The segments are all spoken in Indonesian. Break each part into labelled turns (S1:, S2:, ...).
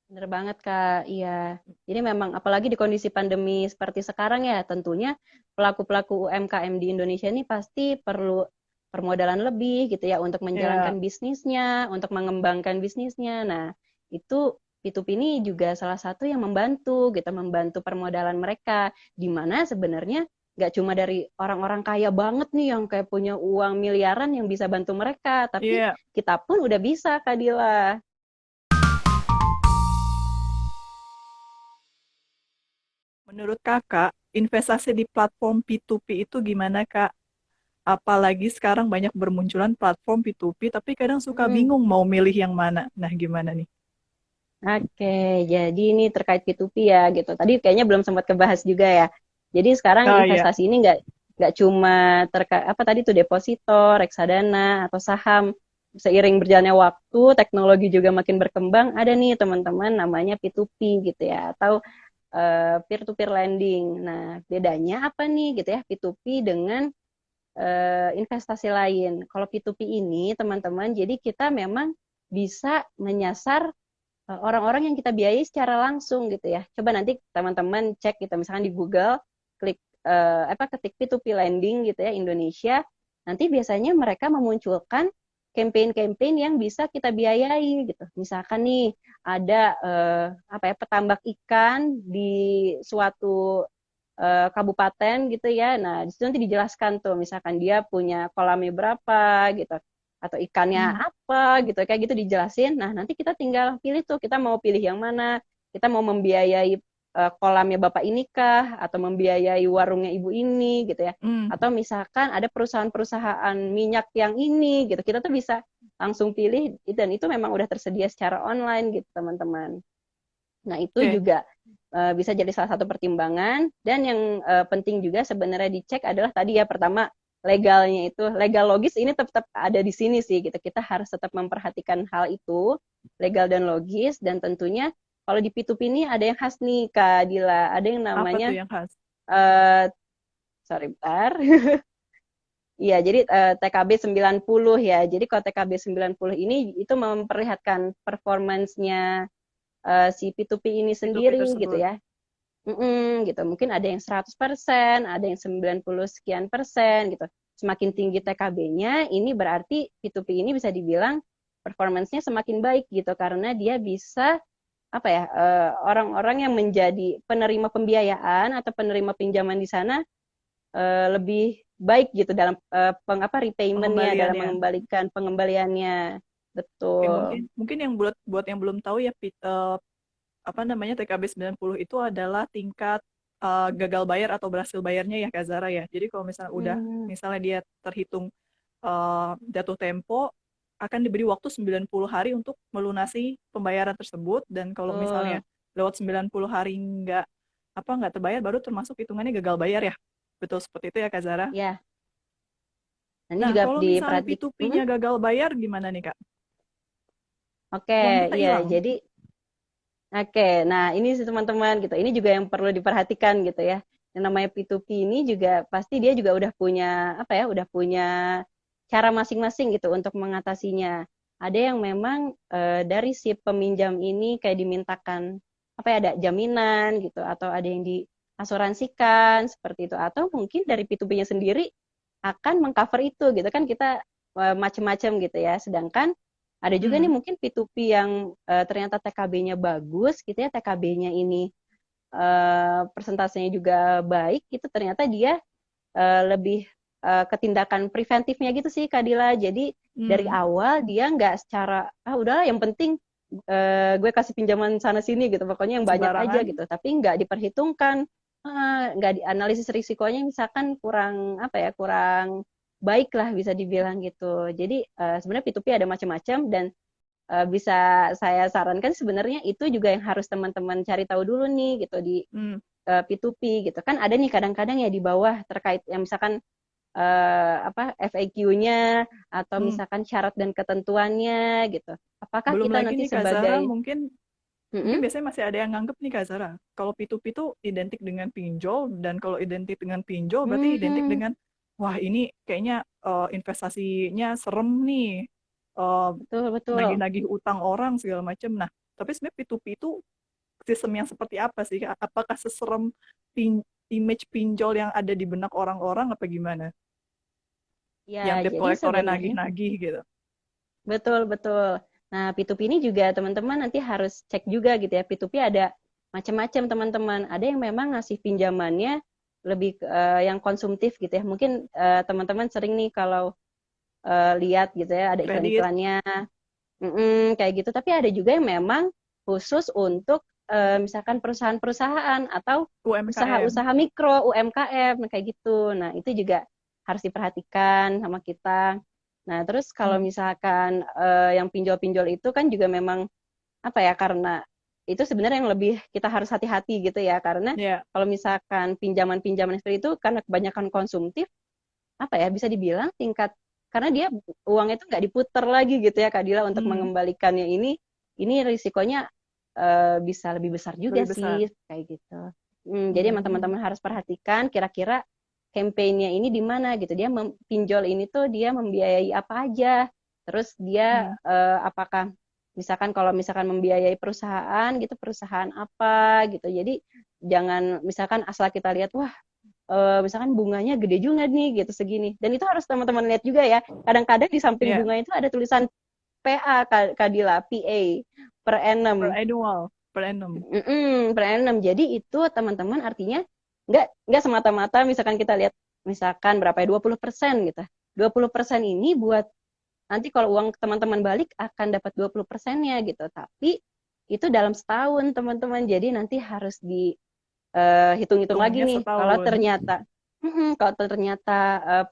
S1: Bener banget Kak, iya. Jadi memang apalagi di kondisi pandemi seperti sekarang ya, tentunya pelaku-pelaku UMKM di Indonesia ini pasti perlu permodalan lebih gitu ya untuk
S2: Ya,
S1: menjalankan bisnisnya, untuk mengembangkan bisnisnya. Nah, itu P2P ini juga salah satu yang membantu gitu, membantu permodalan mereka. Di mana sebenarnya nggak cuma dari orang-orang kaya banget nih yang kayak punya uang miliaran yang bisa bantu mereka, tapi
S2: iya.
S1: kita pun udah bisa Kak Dila.
S2: Menurut kakak, investasi di platform P2P itu gimana kak? Apalagi sekarang banyak bermunculan platform P2P, tapi kadang suka
S1: Hmm.
S2: bingung mau milih yang mana. Nah, gimana nih?
S1: Oke, jadi ini terkait P2P ya gitu. Tadi kayaknya belum sempat kebahas juga ya. Jadi sekarang
S2: Ah ya,
S1: investasi ini nggak cuma terkait apa tadi tuh deposito, reksadana atau saham. Seiring berjalannya waktu, teknologi juga makin berkembang. Ada nih teman-teman namanya P2P gitu ya, atau peer-to-peer lending. Nah, bedanya apa nih gitu ya P2P dengan investasi lain. Kalau P2P ini teman-teman, jadi kita memang bisa menyasar orang-orang yang kita biayai secara langsung gitu ya. Coba nanti teman-teman cek gitu, misalkan di Google, klik ketik P2P lending gitu ya Indonesia. Nanti biasanya mereka memunculkan campaign-campaign yang bisa kita biayai gitu. Misalkan nih ada petambak ikan di suatu kabupaten gitu ya. Nah, di situ nanti dijelaskan tuh, misalkan dia punya kolamnya berapa gitu, atau ikannya
S2: hmm,
S1: apa gitu, kayak gitu dijelasin. Nah, nanti kita tinggal pilih tuh, kita mau pilih yang mana. Kita mau membiayai kolamnya bapak ini kah, atau membiayai warungnya ibu ini gitu ya.
S2: hmm,
S1: Atau misalkan ada perusahaan-perusahaan minyak yang ini gitu, kita tuh bisa langsung pilih dan itu memang udah tersedia secara online gitu teman-teman. Nah, itu
S2: oke.
S1: juga bisa jadi salah satu pertimbangan dan yang penting juga sebenarnya dicek adalah tadi ya pertama legalnya itu legal logis ini tetap ada di sini sih gitu. Kita harus tetap memperhatikan hal itu legal dan logis dan tentunya kalau di P2P ini ada yang khas nih Kak Dila, ada yang
S2: Apa tuh
S1: namanya
S2: yang khas?
S1: eh sorry bentar. Iya, jadi TKB 90 ya. Jadi kalau TKB 90 ini itu memperlihatkan performancenya si P2P ini
S2: P2P
S1: sendiri gitu
S2: tersebut.
S1: ya. Gitu. Mungkin ada yang 100%, ada yang 90 sekian persen gitu. Semakin tinggi TKB-nya, ini berarti P2P ini bisa dibilang performance-nya semakin baik gitu karena dia bisa apa ya orang-orang yang menjadi penerima pembiayaan atau penerima pinjaman di sana lebih baik gitu dalam repayment-nya dalam
S2: Pengembaliannya.
S1: mengembalikan pengembaliannya.
S2: Oke,
S1: Betul.
S2: mungkin mungkin yang buat yang belum tahu ya, apa namanya, TKB 90 itu adalah tingkat gagal bayar atau berhasil bayarnya ya Kak Zara ya. Jadi kalau misalnya udah
S1: Hmm.
S2: misalnya dia terhitung jatuh tempo, akan diberi waktu 90 hari untuk melunasi pembayaran tersebut, dan kalau misalnya
S1: Betul.
S2: lewat 90 hari nggak terbayar, baru termasuk hitungannya gagal bayar ya. Betul seperti itu ya Kak Zara.
S1: Ya, nah ini
S2: Nah,
S1: juga
S2: kalau misalnya
S1: diperhatikan.
S2: P2P-nya gagal bayar gimana nih Kak?
S1: Oke,
S2: Uang kita
S1: iya.
S2: hilang.
S1: Jadi, oke. Nah, ini sih teman-teman gitu. Ini juga yang perlu diperhatikan gitu ya. Yang namanya P2P ini juga pasti dia juga udah punya apa ya? Udah punya cara masing-masing gitu untuk mengatasinya. Ada yang memang dari si peminjam ini kayak dimintakan apa ya? Ada jaminan gitu atau ada yang diasuransikan seperti itu atau mungkin dari P2P-nya sendiri akan mengcover itu gitu kan kita macam-macam gitu ya. Sedangkan ada juga nih
S2: Hmm,
S1: mungkin P2P yang ternyata TKB-nya bagus gitu ya, TKB-nya ini persentasenya juga baik, itu ternyata dia lebih ke preventifnya gitu sih Kadila. Jadi dari
S2: hmm,
S1: awal dia nggak secara udahlah yang penting gue kasih pinjaman sana sini gitu, pokoknya yang banyak aja
S2: sembarangan.
S1: gitu, tapi nggak diperhitungkan, nggak dianalisis risikonya, misalkan kurang apa ya, kurang baik lah bisa dibilang gitu. Jadi sebenarnya P2P ada macam-macam dan bisa saya sarankan sebenarnya itu juga yang harus teman-teman cari tahu dulu nih gitu di
S2: Hmm,
S1: P2P gitu kan ada nih kadang-kadang ya di bawah terkait yang misalkan FAQ-nya atau
S2: hmm.
S1: misalkan syarat dan ketentuannya gitu. Apakah
S2: Belum
S1: kita
S2: lagi
S1: nanti
S2: nih Kak Zara,
S1: sebagai
S2: mungkin mungkin
S1: Mm-mm,
S2: biasanya masih ada yang nganggep nih Kak Zara, kalau P2P itu identik dengan pinjol, dan kalau identik dengan pinjol berarti identik
S1: mhm,
S2: dengan wah ini kayaknya investasinya serem nih, eh,
S1: betul betul.
S2: nagih-nagih utang orang segala macam. Nah, Tapi sebenarnya P2P itu sistem yang seperti apa sih? Apakah seserem image pinjol yang ada di benak orang-orang apa gimana? Yang
S1: Ya,
S2: debt
S1: jadi
S2: collector
S1: sebenarnya
S2: nagih-nagih gitu.
S1: betul, betul. Nah, P2P ini juga teman-teman nanti harus cek juga gitu ya. P2P ada macam-macam teman-teman. Ada yang memang ngasih pinjamannya lebih yang konsumtif gitu ya. Mungkin teman-teman sering nih kalau lihat gitu ya, ada
S2: Kredit,
S1: iklan-iklannya, kayak gitu. Tapi ada juga yang memang khusus untuk misalkan perusahaan-perusahaan atau
S2: UMKM.
S1: usaha-usaha mikro, UMKM, kayak gitu. Nah, itu juga harus diperhatikan sama kita. Nah, terus kalau
S2: Hmm.
S1: misalkan yang pinjol-pinjol itu kan juga memang apa ya, karena itu sebenarnya yang lebih kita harus hati-hati gitu ya, karena
S2: Ya,
S1: kalau misalkan pinjaman-pinjaman seperti itu karena kebanyakan konsumtif, apa ya, bisa dibilang tingkat, karena dia uangnya itu nggak diputer lagi gitu ya Kak Dila untuk
S2: hmm,
S1: mengembalikannya ini risikonya bisa lebih besar juga
S2: lebih besar.
S1: sih kayak gitu. Jadi emang
S2: Hmm.
S1: teman-teman harus perhatikan kira-kira campaign-nya ini di mana gitu. Dia pinjol ini tuh dia membiayai apa aja. Terus dia
S2: Hmm.
S1: apakah misalkan kalau misalkan membiayai perusahaan gitu, perusahaan apa gitu. Jadi jangan misalkan asal kita lihat wah misalkan bunganya gede juga nih gitu segini. Dan itu harus teman-teman lihat juga ya. Kadang-kadang di samping
S2: Ya,
S1: bunga itu ada tulisan PA Kadila, PA per
S2: per
S1: annum.
S2: annual, per annum.
S1: Per annum. Jadi itu teman-teman artinya nggak semata-mata misalkan kita lihat misalkan berapa ya 20% gitu. 20% ini buat nanti kalau uang teman-teman balik akan dapat 20%-nya gitu. Tapi itu dalam setahun teman-teman. Jadi nanti harus hitung-hitung lagi
S2: Hitungnya
S1: nih.
S2: setahun.
S1: Kalau ternyata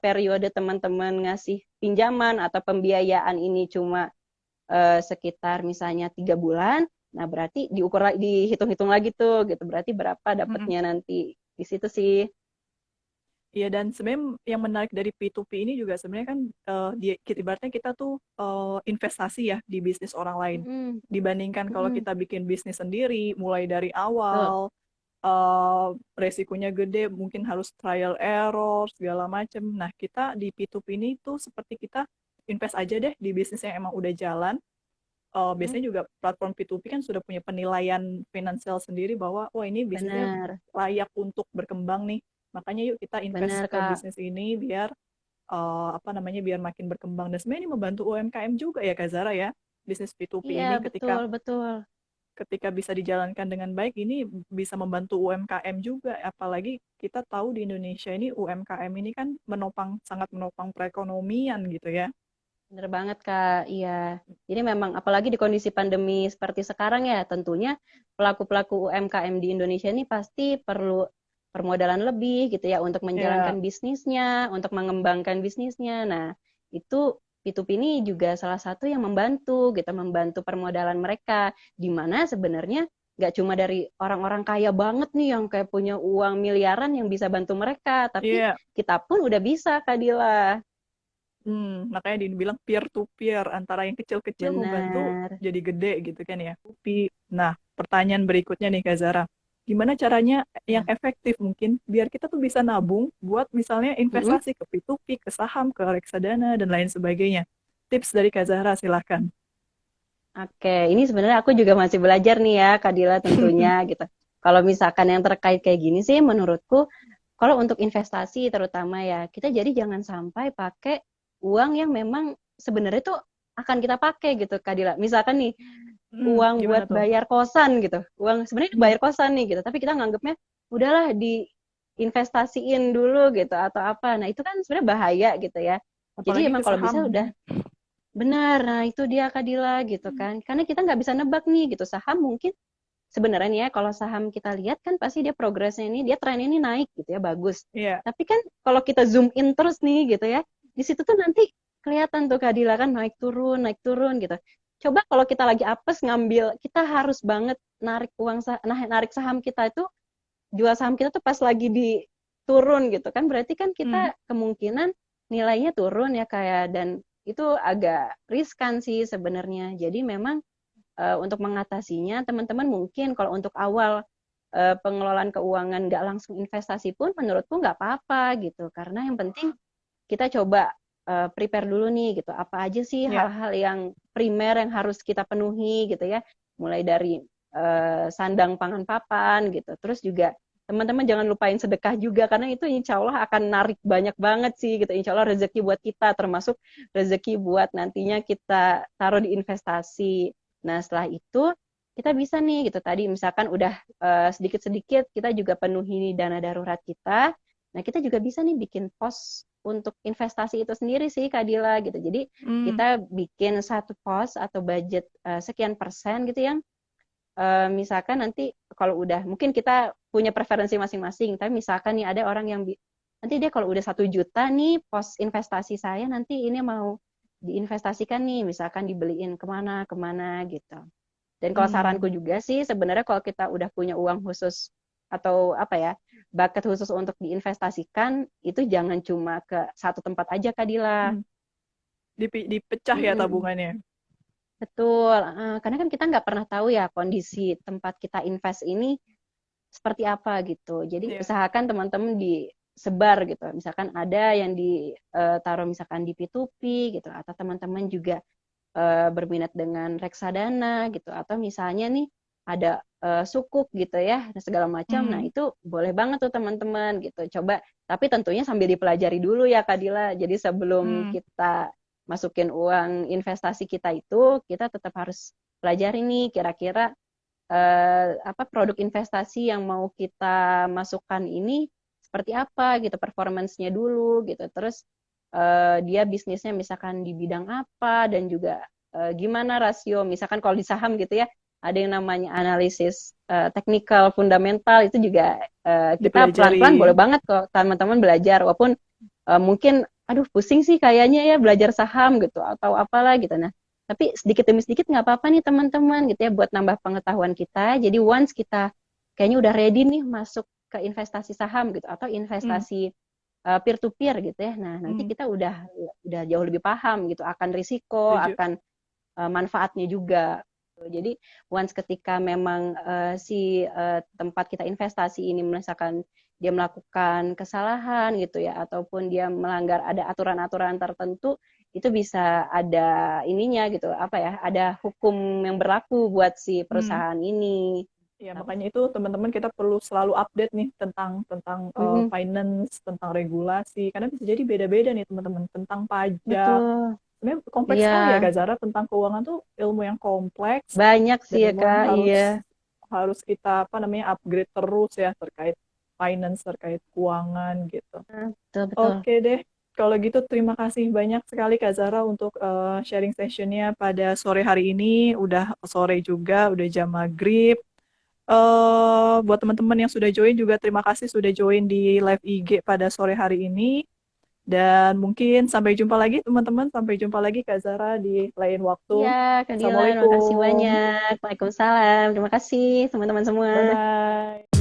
S1: periode teman-teman ngasih pinjaman atau pembiayaan ini cuma sekitar misalnya 3 bulan, nah berarti dihitung-hitung lagi tuh gitu. Berarti berapa
S2: Mm-mm.
S1: dapatnya nanti di situ sih.
S2: Iya, dan sebenarnya yang menarik dari P2P ini juga sebenarnya kan ibaratnya kita tuh investasi ya di bisnis orang lain.
S1: Mm-mm.
S2: Dibandingkan kalau
S1: Mm-mm.
S2: kita bikin bisnis sendiri, mulai dari awal,
S1: Betul,
S2: eh, resikonya gede, mungkin harus trial error, segala macem. Nah, kita di P2P ini tuh seperti kita invest aja deh di bisnis yang emang udah jalan.
S1: mm,
S2: Biasanya juga platform P2P kan sudah punya penilaian finansial sendiri bahwa, wah ini bisnisnya
S1: benar,
S2: layak untuk berkembang nih. Makanya yuk kita invest
S1: benar
S2: ke
S1: Kak.
S2: bisnis ini biar apa namanya biar makin berkembang. Dan sebenarnya ini membantu UMKM juga ya Kak Zara ya. Bisnis P2P
S1: Iya,
S2: ini
S1: betul,
S2: ketika
S1: betul.
S2: ketika bisa dijalankan dengan baik ini bisa membantu UMKM juga. Apalagi kita tahu di Indonesia ini UMKM ini kan sangat menopang perekonomian gitu ya.
S1: Bener banget Kak, iya. Jadi memang apalagi di kondisi pandemi seperti sekarang ya, tentunya pelaku-pelaku UMKM di Indonesia ini pasti perlu permodalan lebih gitu ya untuk
S2: Ya,
S1: menjalankan bisnisnya, untuk mengembangkan bisnisnya. Nah, itu P2P ini juga salah satu yang membantu gitu, membantu permodalan mereka. Di mana sebenarnya nggak cuma dari orang-orang kaya banget nih yang kayak punya uang miliaran yang bisa bantu mereka, tapi
S2: iya.
S1: kita pun udah bisa Kak Dila.
S2: Makanya dibilang peer to peer antara yang kecil-kecil membantu
S1: Benar.
S2: jadi gede gitu kan ya. Nah, pertanyaan berikutnya nih Kak Zara. Gimana caranya yang
S1: Ya.
S2: efektif mungkin biar kita tuh bisa nabung buat misalnya
S1: Mm-mm.
S2: investasi ke P2P, ke saham, ke reksadana dan lain sebagainya. Tips dari Kak Zara silahkan.
S1: Oke, ini sebenarnya aku juga masih belajar nih ya, Kadila tentunya gitu. Kalau misalkan yang terkait kayak gini sih, menurutku, kalau untuk investasi terutama ya, kita jadi jangan sampai pakai uang yang memang sebenarnya tuh akan kita pakai gitu, Kadila. Misalkan nih, uang buat
S2: Gimana tuh?
S1: bayar kosan gitu, uang sebenarnya
S2: Hmm,
S1: bayar kosan nih gitu, tapi kita nganggapnya udahlah diinvestasiin dulu gitu atau apa. Nah itu kan sebenarnya bahaya gitu ya. Jadi
S2: apalagi
S1: emang
S2: ke
S1: kalau bisa
S2: saham.
S1: udah benar, nah itu dia Kadila gitu kan. Karena kita nggak bisa nebak nih gitu. Saham mungkin sebenarnya nih ya, kalau saham kita lihat kan pasti dia progresnya ini, dia tren ini naik gitu ya, bagus.
S2: Iya,
S1: Tapi kan kalau kita zoom in terus nih gitu ya, di situ tuh nanti kelihatan tuh Kadila kan naik turun gitu. Coba kalau kita lagi apes ngambil, kita harus banget narik narik saham kita itu, jual saham kita tuh pas lagi di turun gitu kan, berarti kan
S2: hmm,
S1: kita kemungkinan nilainya turun ya kayak, dan itu agak riskan sih sebenarnya. Jadi memang untuk mengatasinya teman-teman mungkin kalau untuk awal pengelolaan keuangan nggak langsung investasi pun menurutku nggak apa-apa gitu, karena yang penting kita coba prepare dulu nih gitu, apa aja sih
S2: ya.
S1: hal-hal yang primer yang harus kita penuhi gitu ya. mulai dari sandang pangan papan gitu. Terus juga teman-teman jangan lupain sedekah juga karena itu insya Allah akan narik banyak banget sih gitu. Insya Allah rezeki buat kita termasuk rezeki buat nantinya kita taruh di investasi. Nah setelah itu kita bisa nih gitu tadi misalkan udah sedikit-sedikit kita juga penuhi dana darurat kita. Nah kita juga bisa nih bikin pos untuk investasi itu sendiri sih Kak Dila gitu. Jadi
S2: Hmm.
S1: kita bikin satu pos atau budget sekian persen gitu yang misalkan nanti kalau udah mungkin kita punya preferensi masing-masing tapi misalkan nih ada orang yang nanti dia kalau udah 1 juta nih pos investasi saya nanti ini mau diinvestasikan nih misalkan dibeliin kemana kemana gitu dan kalau saranku
S2: Hmm.
S1: juga sih sebenarnya kalau kita udah punya uang khusus atau apa ya bucket khusus untuk diinvestasikan itu jangan cuma ke satu tempat aja Kak Dila.
S2: Hmm. Dipecah ya
S1: Mm-mm.
S2: tabungannya.
S1: Betul, karena kan kita nggak pernah tahu ya kondisi tempat kita invest ini seperti apa gitu. Jadi
S2: Iya.
S1: usahakan teman-teman disebar gitu. Misalkan ada yang ditaruh misalkan di P2P gitu, atau teman-teman juga berminat dengan reksadana gitu, atau misalnya nih ada sukuk gitu ya, segala macam. Nah
S2: Hmm.
S1: itu boleh banget tuh teman-teman gitu. Coba, tapi tentunya sambil dipelajari dulu ya Kak Dila. Jadi sebelum
S2: Hmm.
S1: kita masukin uang investasi kita itu, kita tetap harus pelajari nih kira-kira apa produk investasi yang mau kita masukkan ini seperti apa gitu performance-nya dulu gitu terus dia bisnisnya misalkan di bidang apa dan juga gimana rasio misalkan kalau di saham gitu ya ada yang namanya analisis teknikal fundamental itu juga kita pelan-pelan boleh
S2: Dipelajari.
S1: banget kok teman-teman belajar walaupun mungkin aduh pusing sih kayaknya ya belajar saham gitu atau apalah gitu nah tapi sedikit demi sedikit nggak apa-apa nih teman-teman gitu ya buat nambah pengetahuan kita. Jadi once kita kayaknya udah ready nih masuk ke investasi saham gitu atau
S2: Hmm.
S1: investasi peer to peer gitu ya. Nah, nanti
S2: Hmm.
S1: kita udah jauh lebih paham gitu akan risiko,
S2: Setuju.
S1: akan manfaatnya juga. Jadi once ketika memang si tempat kita investasi ini misalkan dia melakukan kesalahan gitu ya ataupun dia melanggar ada aturan-aturan tertentu itu bisa ada ininya gitu apa ya ada hukum yang berlaku buat si
S2: Hmm.
S1: perusahaan ini.
S2: Ya, makanya itu teman-teman kita perlu selalu update nih tentang tentang
S1: Mm-mm,
S2: finance, tentang regulasi. Karena bisa jadi beda-beda nih teman-teman tentang pajak.
S1: betul.
S2: Sebenarnya kompleks
S1: Iya,
S2: sekali ya Kak Zara tentang keuangan tuh ilmu yang kompleks
S1: banyak
S2: dan
S1: sih ya
S2: ilmu yang
S1: Kak. Iya.
S2: harus harus kita apa namanya upgrade terus ya terkait finance, terkait keuangan gitu.
S1: Betul betul.
S2: Oke deh. Kalau gitu terima kasih banyak sekali Kak Zara untuk sharing sessionnya pada sore hari ini. Udah sore juga, udah jam maghrib. Buat teman-teman yang sudah join juga terima kasih sudah join di live IG pada sore hari ini. Dan mungkin sampai jumpa lagi teman-teman. Sampai jumpa lagi Kak Zara di lain
S1: Iya,
S2: waktu.
S1: Kak Dilan, makasih
S2: Assalamualaikum.
S1: banyak. Waalaikumsalam. Terima kasih teman-teman semua.
S2: Bye-bye.